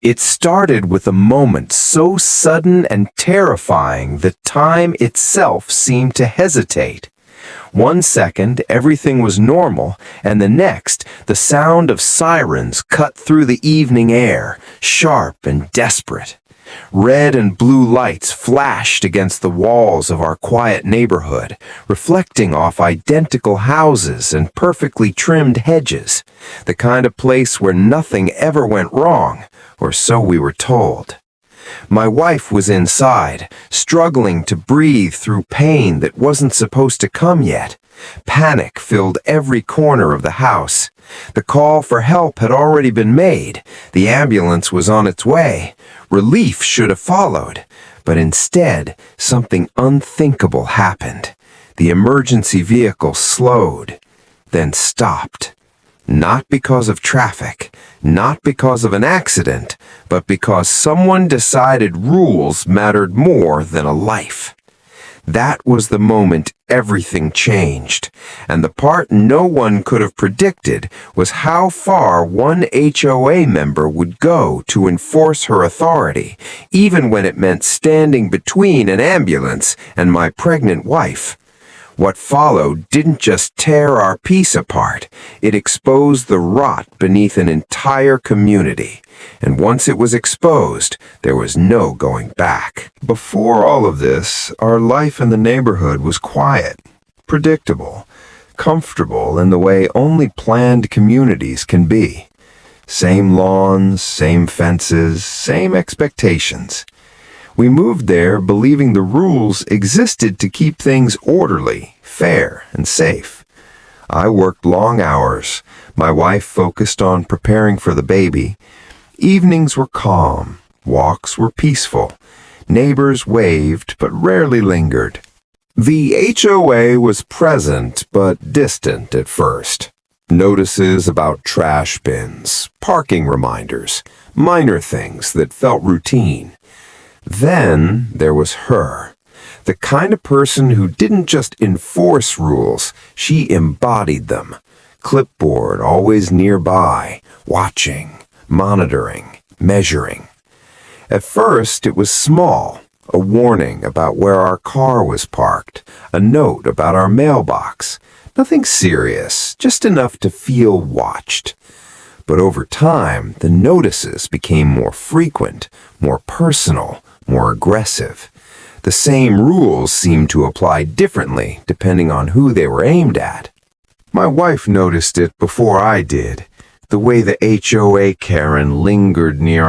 It started with a moment so sudden and terrifying that time itself seemed to hesitate. 1 second, everything was normal, and the next, the sound of sirens cut through the evening air, sharp and desperate. Red and blue lights flashed against the walls of our quiet neighborhood, reflecting off identical houses and perfectly trimmed hedges, the kind of place where nothing ever went wrong, or so we were told. My wife was inside, struggling to breathe through pain that wasn't supposed to come yet. Panic filled every corner of the house. The call for help had already been made. The ambulance was on its way. Relief should have followed. But instead, something unthinkable happened. The emergency vehicle slowed, then stopped. Not because of traffic, not because of an accident, but because someone decided rules mattered more than a life. That was the moment everything changed, and the part no one could have predicted was how far one HOA member would go to enforce her authority, even when it meant standing between an ambulance and my pregnant wife. What followed didn't just tear our peace apart, it exposed the rot beneath an entire community. And once it was exposed, there was no going back. Before all of this, our life in the neighborhood was quiet, predictable, comfortable in the way only planned communities can be. Same lawns, same fences, same expectations. We moved there believing the rules existed to keep things orderly, fair, and safe. I worked long hours. My wife focused on preparing for the baby. Evenings were calm. Walks were peaceful. Neighbors waved but rarely lingered. The HOA was present but distant at first. Notices about trash bins, parking reminders, minor things that felt routine. Then there was her, the kind of person who didn't just enforce rules, she embodied them. Clipboard always nearby, watching, monitoring, measuring. At first it was small, a warning about where our car was parked, a note about our mailbox. Nothing serious, just enough to feel watched. But over time, the notices became more frequent, more personal, more aggressive. The same rules seemed to apply differently depending on who they were aimed at. My wife noticed it before I did, the way the HOA Karan lingered near